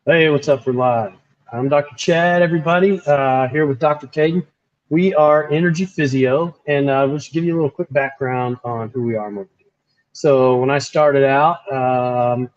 Hey, what's up? We're live. I'm Dr. Chad, everybody, here with Dr. Caden. We are Energy Physio, and we'll just give you a little quick background on who we are and what we do. So, when I started out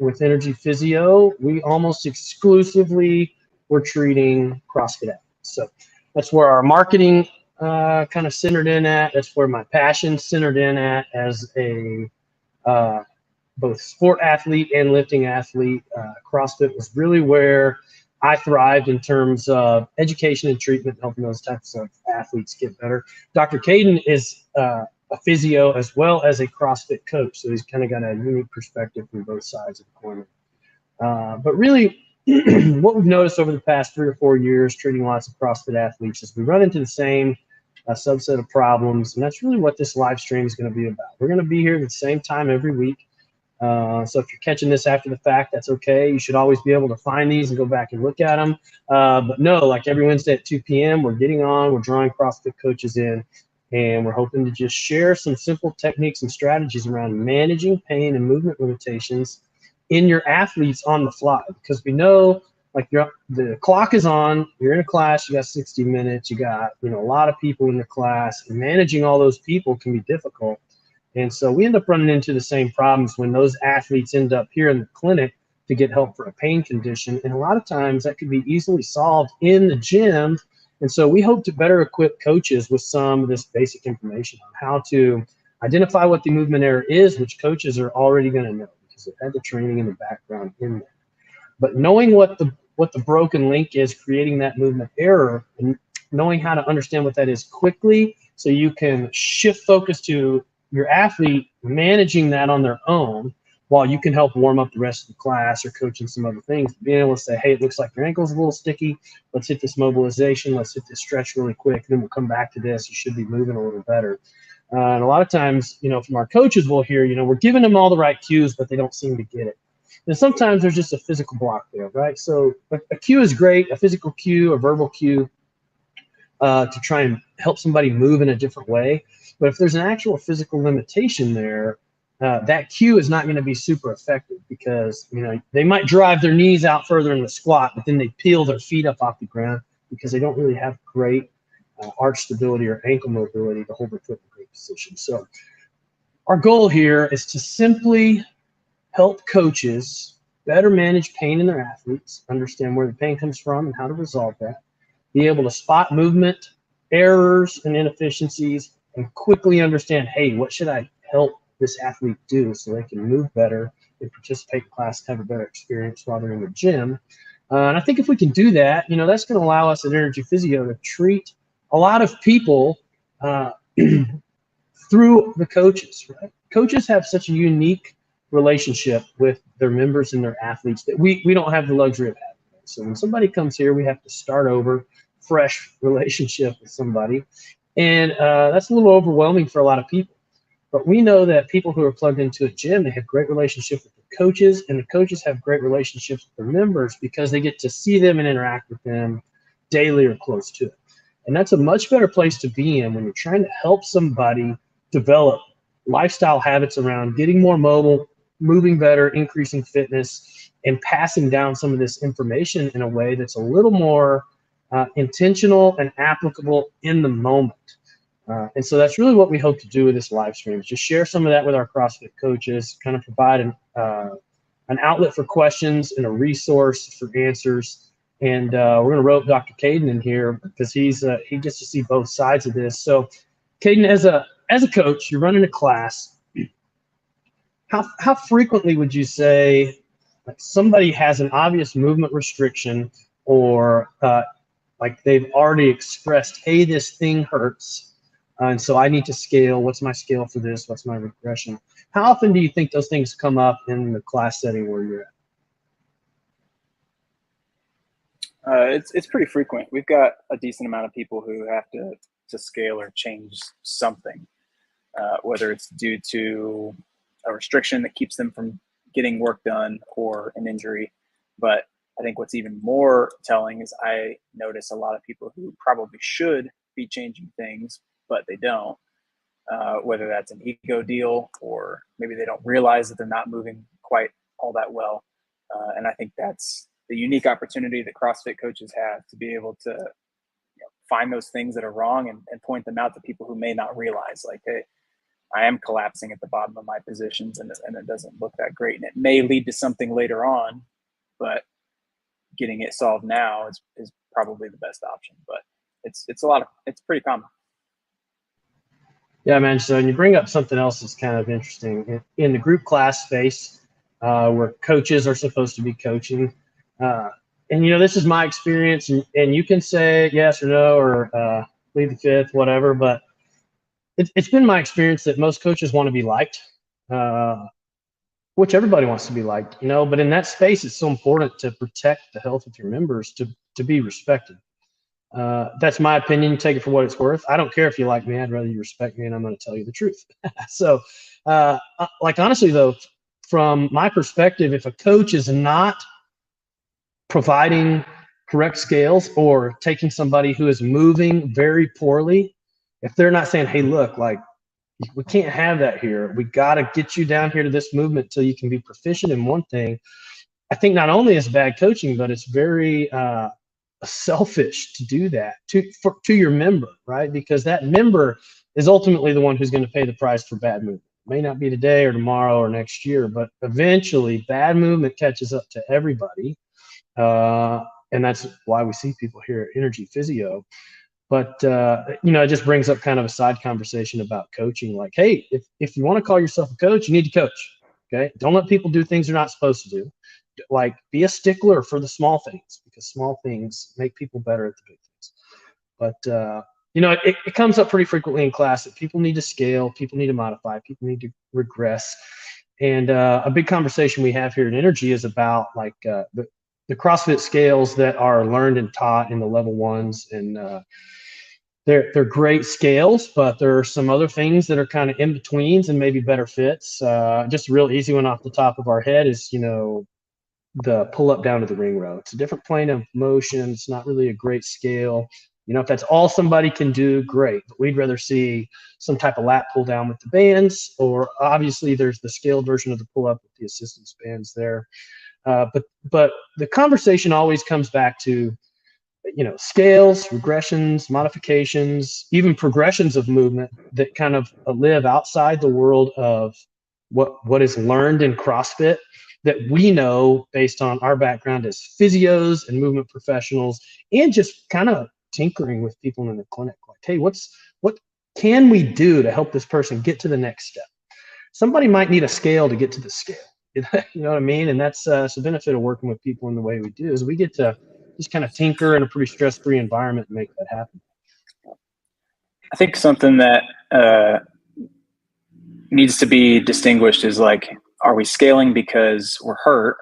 with Energy Physio, we almost exclusively were treating CrossFit athletes. So, that's where our marketing kind of centered in at. That's where my passion centered in at as a uh, both sport athlete and lifting athlete. CrossFit was really where I thrived in terms of education and treatment, helping those types of athletes get better. Dr. Caden is a physio as well as a CrossFit coach, so he's kind of got a unique perspective from both sides of the coin. But really, what we've noticed over the past 3 or 4 years treating lots of CrossFit athletes is we run into the same subset of problems, and that's really what this live stream is going to be about. We're going to be here at the same time every week. So if you're catching this after the fact, that's okay. You should always be able to find these and go back and look at them. But no, like every Wednesday at 2 p.m., we're getting on, we're drawing CrossFit coaches in, and we're hoping to just share some simple techniques and strategies around managing pain and movement limitations in your athletes on the fly. Because we know like the clock is on, you're in a class, you got 60 minutes, you got, a lot of people in the class, and managing all those people can be difficult. And so we end up running into the same problems when those athletes end up here in the clinic to get help for a pain condition. And a lot of times that could be easily solved in the gym. And so we hope to better equip coaches with some of this basic information on how to identify what the movement error is, which coaches are already going to know because they've had the training in the background in there. But knowing what the broken link is, creating that movement error, and knowing how to understand what that is quickly so you can shift focus to your athlete managing that on their own while you can help warm up the rest of the class or coaching some other things. Being able to say, hey, it looks like your ankle's a little sticky. Let's hit this mobilization. Let's hit this stretch really quick. Then we'll come back to this. You should be moving a little better. And a lot of times, from our coaches, we'll hear, we're giving them all the right cues, but they don't seem to get it. And sometimes there's just a physical block there, right? So a cue is great, a physical cue, a verbal cue, to try and help somebody move in a different way. But if there's an actual physical limitation there, that cue is not going to be super effective because, they might drive their knees out further in the squat, but then they peel their feet up off the ground because they don't really have great arch stability or ankle mobility to hold their foot in a great position. So our goal here is to simply help coaches better manage pain in their athletes, understand where the pain comes from and how to resolve that, be able to spot movement errors and inefficiencies, and quickly understand, hey, what should I help this athlete do so they can move better and participate in class and have a better experience while they're in the gym. And I think if we can do that, that's going to allow us at Energy Physio to treat a lot of people through the coaches, right? Coaches have such a unique relationship with their members and their athletes that we don't have the luxury of having. So when somebody comes here, we have to start over, fresh relationship with somebody. And that's a little overwhelming for a lot of people. But we know that people who are plugged into a gym, they have great relationships with the coaches, and the coaches have great relationships with their members because they get to see them and interact with them daily or close to it. And that's a much better place to be in when you're trying to help somebody develop lifestyle habits around getting more mobile, moving better, increasing fitness, and passing down some of this information in a way that's a little more intentional and applicable in the moment. And so that's really what we hope to do with this live stream, is just share some of that with our CrossFit coaches, kind of provide an outlet for questions and a resource for answers. And we're going to rope Dr. Caden in here because he gets to see both sides of this. So Caden, as a coach, you're running a class. How frequently would you say like somebody has an obvious movement restriction or like they've already expressed, hey, this thing hurts, and so I need to scale. What's my scale for this? What's my regression? How often do you think those things come up in the class setting where you're at? It's pretty frequent. We've got a decent amount of people who have to scale or change something, whether it's due to a restriction that keeps them from getting work done or an injury. But I think what's even more telling is I notice a lot of people who probably should be changing things, but they don't, whether that's an ego deal or maybe they don't realize that they're not moving quite all that well. And I think that's the unique opportunity that CrossFit coaches have to be able to find those things that are wrong and point them out to people who may not realize, like, hey, I am collapsing at the bottom of my positions, and it doesn't look that great. And it may lead to something later on, but getting it solved now is probably the best option. But it's pretty common. Yeah, man. So you bring up something else that's kind of interesting in the group class space, where coaches are supposed to be coaching. And this is my experience, and you can say yes or no, or plead the fifth, whatever. But it's been my experience that most coaches want to be liked, which everybody wants to be liked, But in that space, it's so important to protect the health of your members, to be respected. That's my opinion. Take it for what it's worth. I don't care if you like me. I'd rather you respect me, and I'm going to tell you the truth. So, honestly, though, from my perspective, if a coach is not providing correct scales or taking somebody who is moving very poorly, if they're not saying, hey, look, like, we can't have that here. We got to get you down here to this movement till you can be proficient in one thing. I think not only is bad coaching, but it's very selfish to do that to your member, right? Because that member is ultimately the one who's going to pay the price for bad movement. It may not be today or tomorrow or next year, but eventually bad movement catches up to everybody. And that's why we see people here at Energy Physio. But, it just brings up kind of a side conversation about coaching. Like, hey, if you want to call yourself a coach, you need to coach. Okay. Don't let people do things they're not supposed to do. Like, be a stickler for the small things, because small things make people better at the big things. But, it comes up pretty frequently in class that people need to scale, people need to modify, people need to regress. And a big conversation we have here at Energy is about the CrossFit scales that are learned and taught in the level ones, and they're great scales, but there are some other things that are kind of in betweens and maybe better fits. Just a real easy one off the top of our head is the pull up down to the ring row. It's a different plane of motion. It's not really a great scale. If that's all somebody can do, great. But we'd rather see some type of lat pull down with the bands, or obviously there's the scaled version of the pull up with the assistance bands there. But the conversation always comes back to, scales, regressions, modifications, even progressions of movement that kind of live outside the world of what is learned in CrossFit, that we know based on our background as physios and movement professionals, and just kind of tinkering with people in the clinic. Like, hey, what can we do to help this person get to the next step? Somebody might need a scale to get to the scale. You know what I mean? And that's the benefit of working with people in the way we do, is we get to just kind of tinker in a pretty stress-free environment and make that happen. I think something that needs to be distinguished is, like, are we scaling because we're hurt?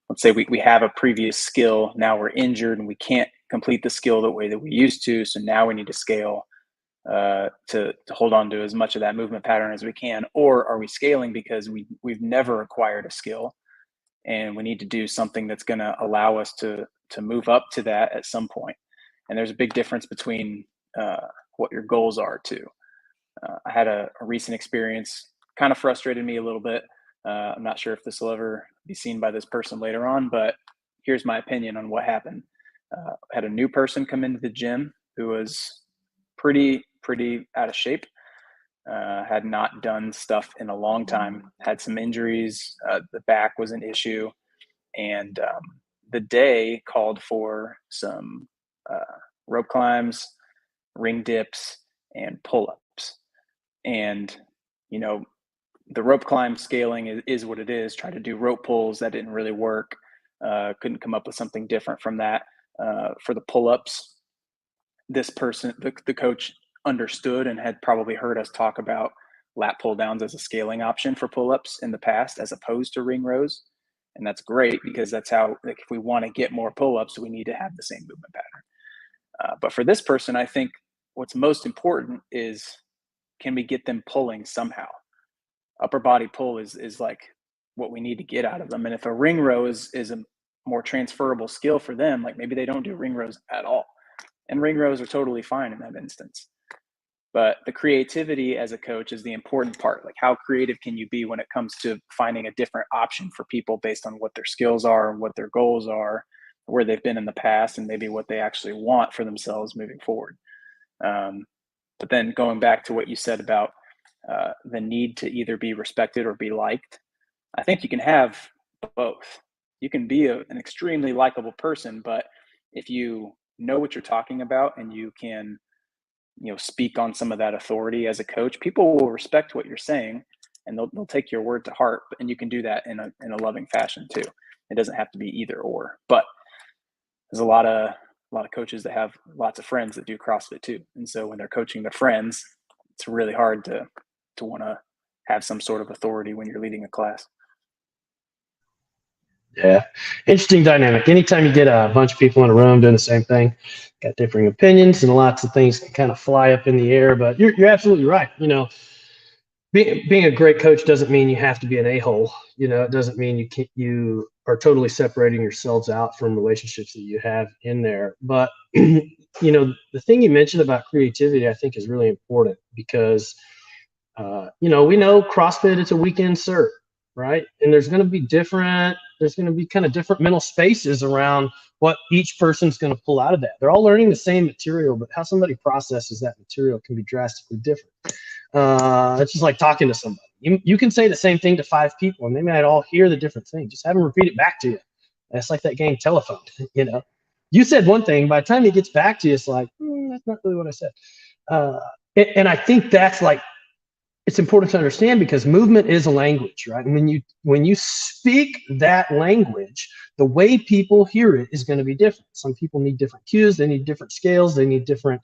Let's say we have a previous skill, now we're injured and we can't complete the skill the way that we used to, so now we need to scale to hold on to as much of that movement pattern as we can. Or are we scaling because we've never acquired a skill and we need to do something that's going to allow us to move up to that at some point? And there's a big difference between what your goals are too. I had a recent experience, kind of frustrated me a little bit. I'm not sure if this will ever be seen by this person later on, but here's my opinion on what happened. I had a new person come into the gym who was pretty out of shape, had not done stuff in a long time, had some injuries, the back was an issue, and the day called for some rope climbs, ring dips, and pull-ups. And the rope climb scaling is what it is. Tried to do rope pulls, that didn't really work. Couldn't come up with something different from that. For the pull-ups, this person, the coach, understood and had probably heard us talk about lat pull downs as a scaling option for pull-ups in the past, as opposed to ring rows. And that's great, because that's how, like, if we want to get more pull-ups, we need to have the same movement pattern. But for this person, I think what's most important is, can we get them pulling somehow? Upper body pull is like what we need to get out of them. And if a ring row is a more transferable skill for them, like maybe they don't do ring rows at all. And ring rows are totally fine in that instance. But the creativity as a coach is the important part. Like, how creative can you be when it comes to finding a different option for people based on what their skills are and what their goals are, where they've been in the past, and maybe what they actually want for themselves moving forward. But then going back to what you said about the need to either be respected or be liked, I think you can have both. You can be an extremely likable person, but if you know what you're talking about and you can, speak on some of that authority as a coach, people will respect what you're saying and they'll take your word to heart. And you can do that in a loving fashion too. It doesn't have to be either or. But there's a lot of coaches that have lots of friends that do CrossFit too, and so when they're coaching their friends, it's really hard to want to have some sort of authority when you're leading a class. Yeah, interesting dynamic. Anytime you get a bunch of people in a room doing the same thing, got differing opinions, and lots of things can kind of fly up in the air. But you're absolutely right. Being a great coach doesn't mean you have to be an a-hole. It doesn't mean you are totally separating yourselves out from relationships that you have in there. But the thing you mentioned about creativity, I think, is really important because we know CrossFit, it's a weekend cert, right? And there's going to be kind of different mental spaces around what each person's going to pull out of that. They're all learning the same material, but how somebody processes that material can be drastically different. It's just like talking to somebody. You can say the same thing to 5 people and they might all hear the different thing. Just have them repeat it back to you. It's like that game telephone. You said one thing, by the time he gets back to you, it's like, that's not really what I said. And I think that's like, it's important to understand because movement is a language, right? And when you speak that language, the way people hear it is going to be different. Some people need different cues, they need different scales, they need different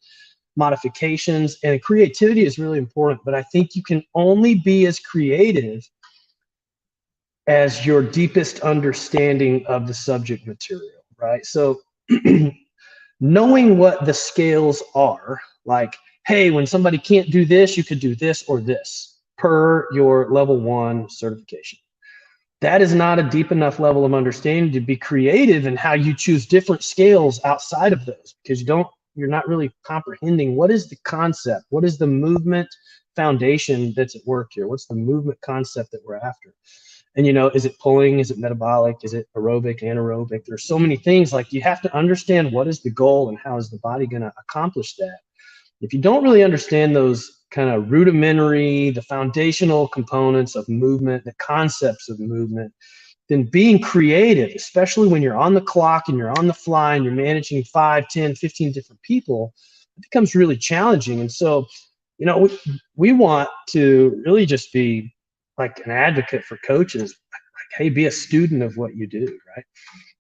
modifications, and creativity is really important. But I think you can only be as creative as your deepest understanding of the subject material, right? So knowing what the scales are, like, hey, when somebody can't do this, you could do this or this per your level 1 certification. That is not a deep enough level of understanding to be creative in how you choose different scales outside of those, because you're not really comprehending what is the concept, what is the movement foundation that's at work here, what's the movement concept that we're after. And is it pulling, is it metabolic, is it aerobic, anaerobic? There's so many things. Like, you have to understand what is the goal and how is the body going to accomplish that. If you don't really understand those kind of rudimentary, the foundational components of movement, the concepts of movement, then being creative, especially when you're on the clock and you're on the fly and you're managing 5, 10, 15 different people, it becomes really challenging. And so, we want to really just be like an advocate for coaches. Like, hey, be a student of what you do, right?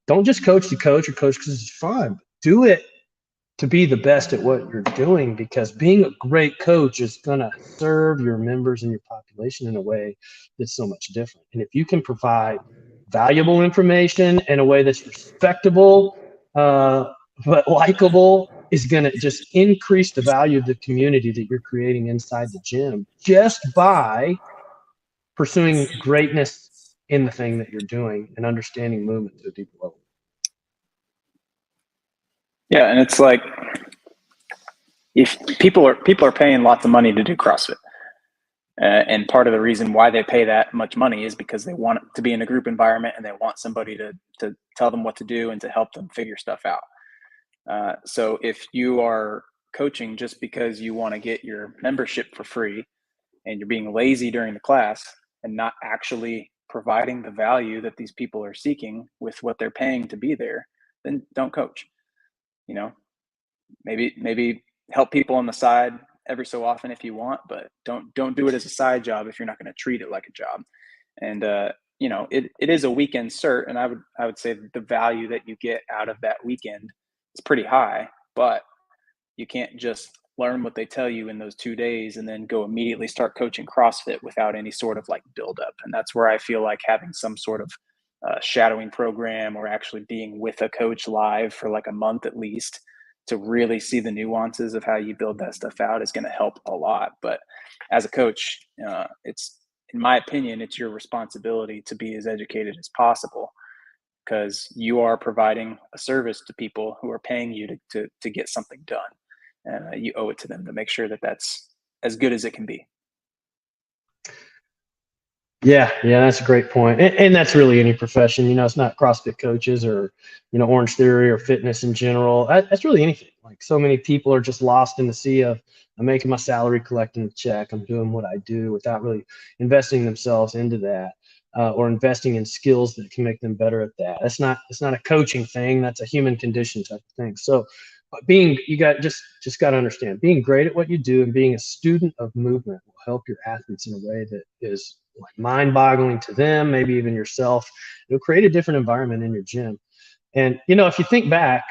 Don't just coach to coach or coach because it's fun. But do it to be the best at what you're doing, because being a great coach is going to serve your members and your population in a way that's so much different. And if you can provide valuable information in a way that's respectable, but likable, is going to just increase the value of the community that you're creating inside the gym just by pursuing greatness in the thing that you're doing and understanding movement to a deeper level. Yeah, and it's like, if people are paying lots of money to do CrossFit, and part of the reason why they pay that much money is because they want to be in a group environment and they want somebody to tell them what to do and to help them figure stuff out. So if you are coaching just because you want to get your membership for free and you're being lazy during the class and not actually providing the value that these people are seeking with what they're paying to be there, then don't coach. Maybe help people on the side every so often if you want, but don't do it as a side job if you're not going to treat it like a job. And it is a weekend cert, and I would say the value that you get out of that weekend is pretty high, but you can't just learn what they tell you in those 2 days and then go immediately start coaching CrossFit without any sort of like build up. And that's where I feel like having some sort of shadowing program, or actually being with a coach live for like a month at least, to really see the nuances of how you build that stuff out, is going to help a lot. But as a coach, it's, in my opinion, it's your responsibility to be as educated as possible, because you are providing a service to people who are paying you to get something done. And you owe it to them to make sure that that's as good as it can be. Yeah, that's a great point. And that's really any profession. It's not CrossFit coaches or, Orange Theory or fitness in general. That's really anything. Like so many people are just lost in the sea of, I'm making my salary, collecting the check, I'm doing what I do without really investing themselves into that, or investing in skills that can make them better at that. It's not a coaching thing. That's a human condition type of thing. So you got just got to understand, being great at what you do and being a student of movement will help your athletes in a way that is like mind-boggling to them, maybe even yourself. It'll create a different environment in your gym. And if you think back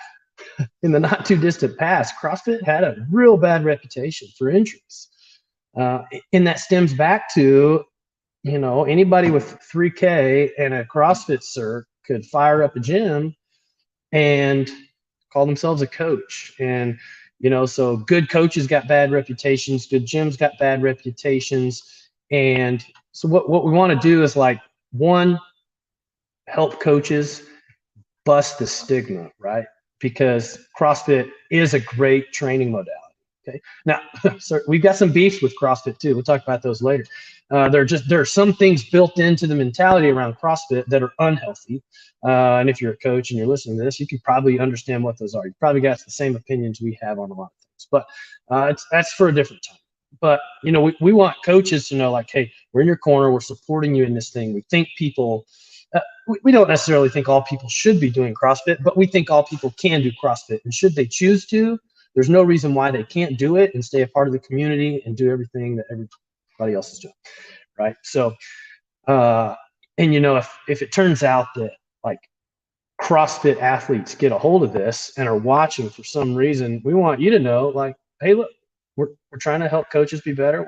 in the not too distant past, CrossFit had a real bad reputation for injuries, and that stems back to anybody with 3K and a CrossFit cert could fire up a gym and call themselves a coach. And so good coaches got bad reputations, good gyms got bad reputations. And so what we want to do is, like, one, help coaches bust the stigma, right? Because CrossFit is a great training modality. Okay. Now, so we've got some beefs with CrossFit too. We'll talk about those later. There are some things built into the mentality around CrossFit that are unhealthy. And if you're a coach and you're listening to this, you could probably understand what those are. You probably got the same opinions we have on a lot of things, but that's for a different time. But we want coaches to know, like, hey, we're in your corner, we're supporting you in this thing. We think people. We don't necessarily think all people should be doing CrossFit, but we think all people can do CrossFit, and should they choose to, there's no reason why they can't do it and stay a part of the community and do everything that everybody else is doing, right? So, and if it turns out that, like, CrossFit athletes get a hold of this and are watching for some reason, we want you to know, like, hey, look, we're trying to help coaches be better.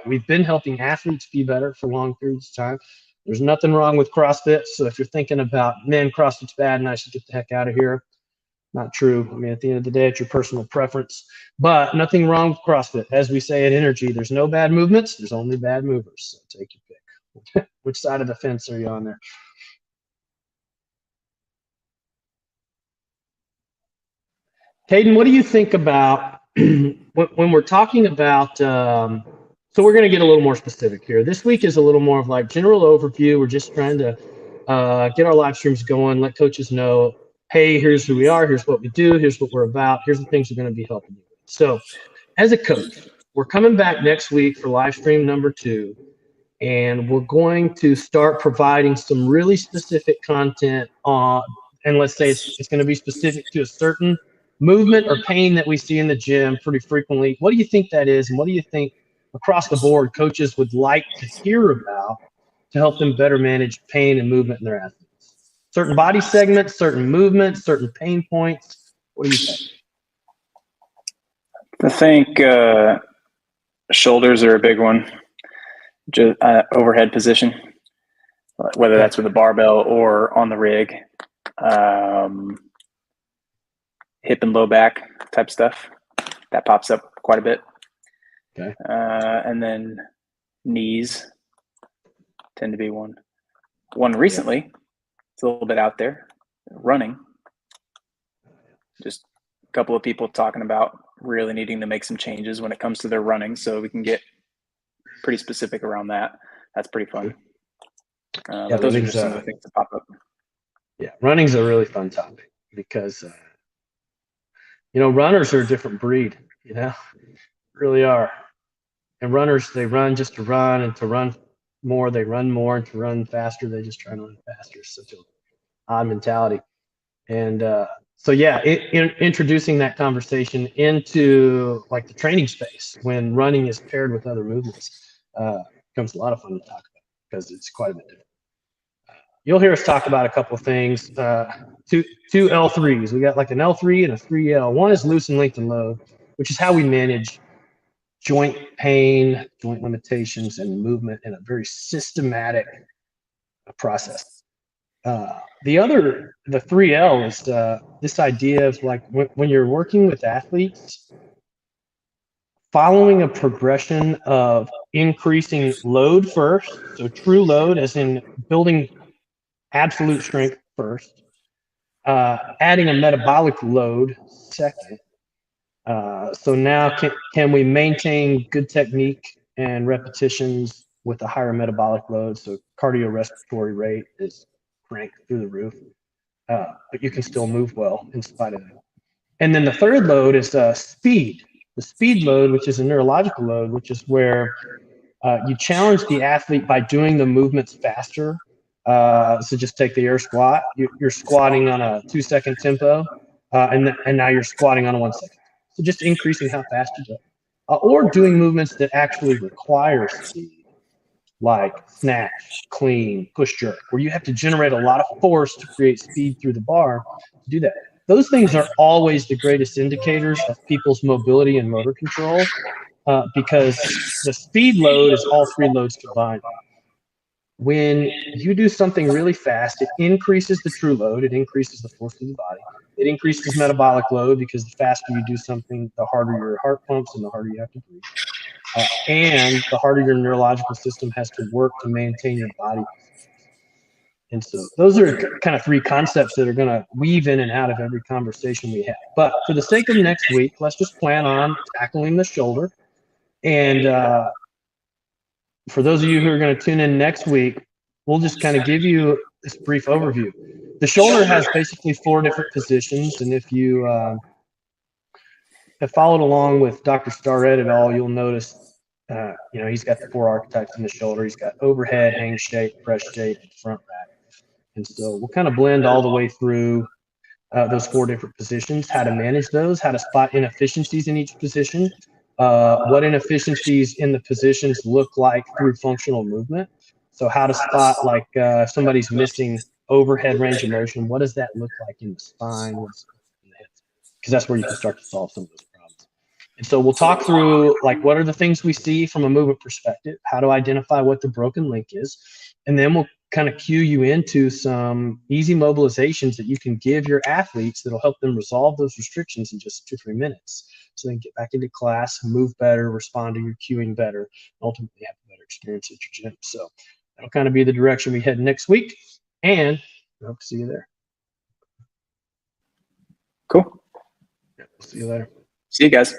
We've been helping athletes be better for long periods of time. There's nothing wrong with CrossFit. So if you're thinking about, man, CrossFit's bad and I should get the heck out of here, not true. I mean, at the end of the day, it's your personal preference, but nothing wrong with CrossFit. As we say at Energy, there's no bad movements. There's only bad movers. So take your pick. Which side of the fence are you on there? Caden, what do you think about when we're talking about, so we're going to get a little more specific here. This week is a little more of like general overview. We're just trying to get our live streams going, let coaches know, hey, here's who we are, here's what we do, here's what we're about, here's the things we're going to be helping you with. So as a coach, we're coming back next week for live stream number 2, and we're going to start providing some really specific content on, and let's say it's going to be specific to a certain movement or pain that we see in the gym pretty frequently. What do you think that is, and what do you think across the board coaches would like to hear about to help them better manage pain and movement in their athletes? Certain body segments, certain movements, certain pain points. What do you think? I think shoulders are a big one. Just overhead position, whether that's with a barbell or on the rig. Hip and low back type stuff that pops up quite a bit. Okay. And then knees tend to be one recently. Yeah. It's a little bit out there. Running. Just a couple of people talking about really needing to make some changes when it comes to their running, so we can get pretty specific around that. That's pretty fun. But those are just some of the things that pop up. Yeah, running's a really fun topic because runners are a different breed. Really are. And runners, they run just to run, and to run more, they run more, and to run faster, they just try to run faster. It's such an odd mentality. And so, yeah, introducing that conversation into like the training space when running is paired with other movements becomes a lot of fun to talk about because it's quite a bit different. You'll hear us talk about a couple of things. Two L3s. We got like an L3 and a 3L. One is loosen, lengthen, load, which is how we manage joint pain, joint limitations, and movement in a very systematic process. The 3L is this idea of like when you're working with athletes, following a progression of increasing load first, so true load as in building absolute strength first, adding a metabolic load second, So now can we maintain good technique and repetitions with a higher metabolic load? So cardiorespiratory rate is cranked through the roof, but you can still move well in spite of that. And then the third load is speed. The speed load, which is a neurological load, which is where you challenge the athlete by doing the movements faster. So just take the air squat. You're squatting on a 2-second tempo, and now you're squatting on a 1 second. So just increasing how fast you go, or doing movements that actually require speed, like snatch, clean, push jerk, where you have to generate a lot of force to create speed through the bar to do that. Those things are always the greatest indicators of people's mobility and motor control, because the speed load is all three loads combined. When you do something really fast, it increases the true load, it increases the force of the body, it increases metabolic load because the faster you do something, the harder your heart pumps and the harder you have to breathe. And the harder your neurological system has to work to maintain your body. And so those are kind of three concepts that are going to weave in and out of every conversation we have. But for the sake of next week, let's just plan on tackling the shoulder. And for those of you who are going to tune in next week, we'll just kind of give you this brief overview. The shoulder has basically 4 different positions. And if you have followed along with Dr. Starrett at all, you'll notice, he's got the 4 archetypes in the shoulder. He's got overhead, hang shape, press shape, and front rack. And so we'll kind of blend all the way through those 4 different positions, how to manage those, how to spot inefficiencies in each position, what inefficiencies in the positions look like through functional movement. So how to spot, like, if somebody's missing overhead range of motion, what does that look like in the spine? What's in the hips? Because that's where you can start to solve some of those problems. And so we'll talk through, like, what are the things we see from a movement perspective, how to identify what the broken link is, and then we'll kind of cue you into some easy mobilizations that you can give your athletes that'll help them resolve those restrictions in just 2-3 minutes, so they can get back into class, move better, respond to your cueing better, and ultimately have a better experience at your gym. So that'll kind of be the direction we head next week, and I hope to see you there. Cool. Yeah, we'll see you later. See you guys.